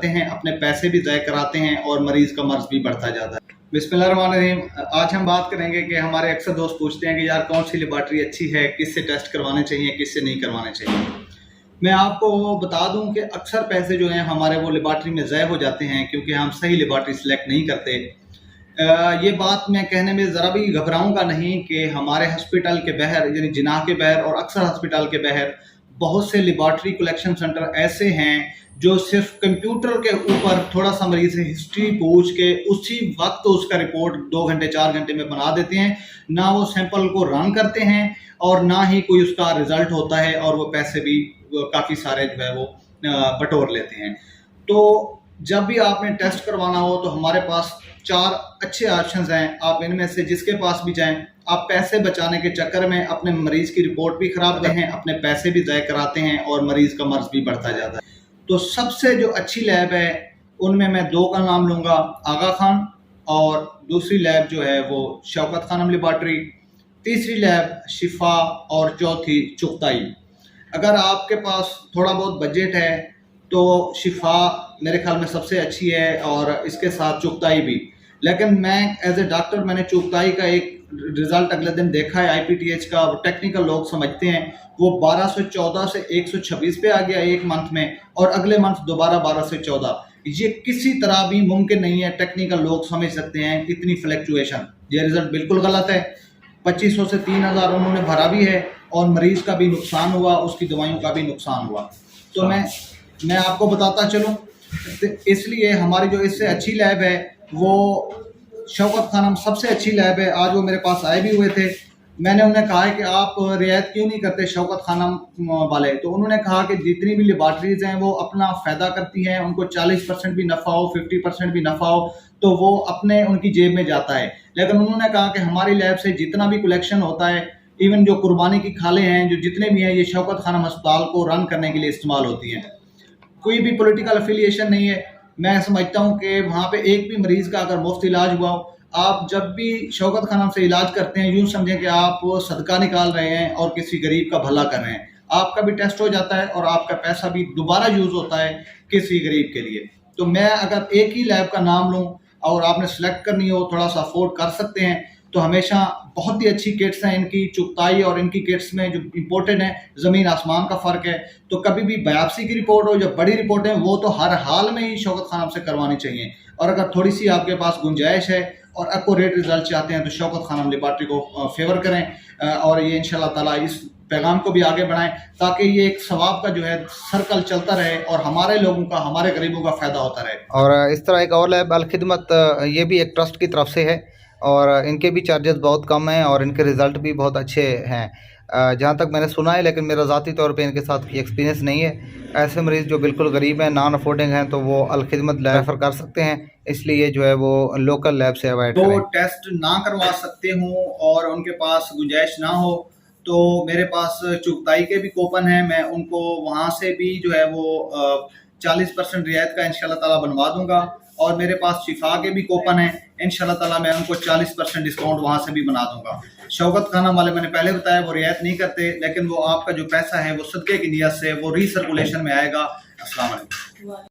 کرتے ہیں، اپنے پیسے بھی ضائع کراتے ہیں اور مریض کا مرض بھی بڑھتا جاتا ہے۔ بسم اللہ الرحمن الرحیم۔ آج ہم بات کریں گے کہ ہمارے اکثر دوست پوچھتے ہیں کہ یار کون سی لیبارٹری اچھی ہے، کس سے ٹیسٹ کروانے چاہیے، کس سے نہیں کروانے چاہیے۔ میں آپ کو بتا دوں کہ اکثر پیسے جو ہیں ہمارے وہ لیبارٹری میں ضائع ہو جاتے ہیں کیونکہ ہم صحیح لیبارٹری سلیکٹ نہیں کرتے۔ یہ بات میں کہنے میں ذرا بھی گھبراؤں گا نہیں کہ ہمارے ہسپتال کے باہر یعنی جناح کے باہر اور اکثر ہسپتال کے باہر بہت سے لیبارٹری کلیکشن سینٹر ایسے ہیں جو صرف کمپیوٹر کے اوپر تھوڑا سا مریض سے ہسٹری پوچھ کے اسی وقت اس کا رپورٹ 2 گھنٹے 4 گھنٹے میں بنا دیتے ہیں، نہ وہ سیمپل کو رن کرتے ہیں اور نہ ہی کوئی اس کا رزلٹ ہوتا ہے، اور وہ پیسے بھی کافی سارے جو ہے وہ بٹور لیتے ہیں۔ تو جب بھی آپ نے ٹیسٹ کروانا ہو تو ہمارے پاس 4 اچھے آپشنز ہیں، آپ ان میں سے جس کے پاس بھی جائیں، آپ پیسے بچانے کے چکر میں اپنے مریض کی رپورٹ بھی خراب کرتے ہیں، اپنے پیسے بھی ضائع کراتے ہیں اور مریض کا مرض بھی بڑھتا جاتا ہے۔ تو سب سے جو اچھی لیب ہے ان میں 2 کا نام لوں گا، آغا خان، اور دوسری لیب جو ہے وہ شوکت خانم لیبارٹری، تیسری لیب شفا، اور چوتھی چغتائی۔ اگر آپ کے پاس تھوڑا بہت بجٹ ہے تو شفا میرے خیال میں سب سے اچھی ہے، اور اس کے ساتھ چغتائی بھی۔ لیکن میں ایز اے ڈاکٹر میں نے چغتائی کا ایک رزلٹ اگلے دن دیکھا ہے آئی پی ٹی ایچ کا، وہ ٹیکنیکل لوگ سمجھتے ہیں، وہ 1214 سے 126 پہ آ گیا ایک منتھ میں، اور اگلے منتھ دوبارہ 12 سے 14۔ یہ کسی طرح بھی ممکن نہیں ہے، ٹیکنیکل لوگ سمجھ سکتے ہیں اتنی فلیکچویشن۔ یہ رزلٹ بالکل غلط ہے۔ 2500 سے 3000 انہوں نے بھرا بھی ہے، اور مریض کا بھی نقصان ہوا، اس کی دوائیوں کا بھی نقصان ہوا۔ تو میں آپ کو بتاتا چلوں، اس لیے ہماری جو اس سے اچھی لیب ہے وہ شوکت خانم سب سے اچھی لیب ہے۔ آج وہ میرے پاس آئے بھی ہوئے تھے، میں نے انہیں کہا کہ آپ رعایت کیوں نہیں کرتے شوکت خانم والے؟ تو انہوں نے کہا کہ جتنی بھی لیبارٹریز ہیں وہ اپنا فائدہ کرتی ہیں، ان کو 40% بھی نفع ہو، 50% بھی نفع ہو تو وہ اپنے ان کی جیب میں جاتا ہے۔ لیکن انہوں نے کہا کہ ہماری لیب سے جتنا بھی کلیکشن ہوتا ہے، ایون جو قربانی کی کھالیں ہیں، جو جتنے بھی ہیں، یہ شوکت خانم ہسپتال کو رن کرنے کے لیے استعمال ہوتی ہیں۔ کوئی بھی پولیٹیکل افیلیشن نہیں ہے۔ میں سمجھتا ہوں کہ وہاں پہ ایک بھی مریض کا اگر مفت علاج ہوا ہو، آپ جب بھی شوکت خانم سے علاج کرتے ہیں، یوں سمجھیں کہ آپ صدقہ نکال رہے ہیں اور کسی غریب کا بھلا کر رہے ہیں۔ آپ کا بھی ٹیسٹ ہو جاتا ہے اور آپ کا پیسہ بھی دوبارہ یوز ہوتا ہے کسی غریب کے لیے۔ تو میں اگر ایک ہی لیب کا نام لوں اور آپ نے سلیکٹ کرنی ہو، تھوڑا سا افورڈ کر سکتے ہیں، تو ہمیشہ بہت ہی اچھی کٹس ہیں ان کی، چغتائی اور ان کی کٹس میں جو امپورٹنٹ ہے زمین آسمان کا فرق ہے۔ تو کبھی بھی بایوپسی کی رپورٹ ہو، جو بڑی رپورٹ ہے وہ تو ہر حال میں ہی شوکت خانم سے کروانی چاہیے، اور اگر تھوڑی سی آپ کے پاس گنجائش ہے اور ایکوریٹ رزلٹ چاہتے ہیں تو شوکت خانم لیبارٹری کو فیور کریں، اور یہ انشاءاللہ تعالیٰ اس پیغام کو بھی آگے بڑھائیں تاکہ یہ ایک ثواب کا جو ہے سرکل چلتا رہے اور ہمارے لوگوں کا، ہمارے غریبوں کا فائدہ ہوتا رہے۔ اور اس طرح ایک اور لیب الخدمت، یہ بھی ایک ٹرسٹ کی طرف سے ہے، اور ان کے بھی چارجز بہت کم ہیں اور ان کے رزلٹ بھی بہت اچھے ہیں جہاں تک میں نے سنا ہے، لیکن میرا ذاتی طور پہ ان کے ساتھ ایکسپیرینس نہیں ہے۔ ایسے مریض جو بالکل غریب ہیں، نان افورڈنگ ہیں، تو وہ الخدمت ریفر کر سکتے ہیں، اس لیے جو ہے وہ لوکل لیب سے اوائڈ کریں۔ تو ٹیسٹ نہ کروا سکتے ہوں اور ان کے پاس گنجائش نہ ہو تو میرے پاس چغتائی کے بھی کوپن ہیں، میں ان کو وہاں سے بھی جو ہے وہ 40% رعایت کا انشاءاللہ تعالیٰ بنوا دوں گا، اور میرے پاس شفا کے بھی کوپن ہیں، انشاءاللہ تعالیٰ میں ان کو 40% ڈسکاؤنٹ وہاں سے بھی بنا دوں گا۔ شوکت خانم والے میں نے پہلے بتایا وہ رعایت نہیں کرتے، لیکن وہ آپ کا جو پیسہ ہے وہ صدقے کی نیت سے وہ ری سرکولیشن میں آئے گا۔ السلام علیکم۔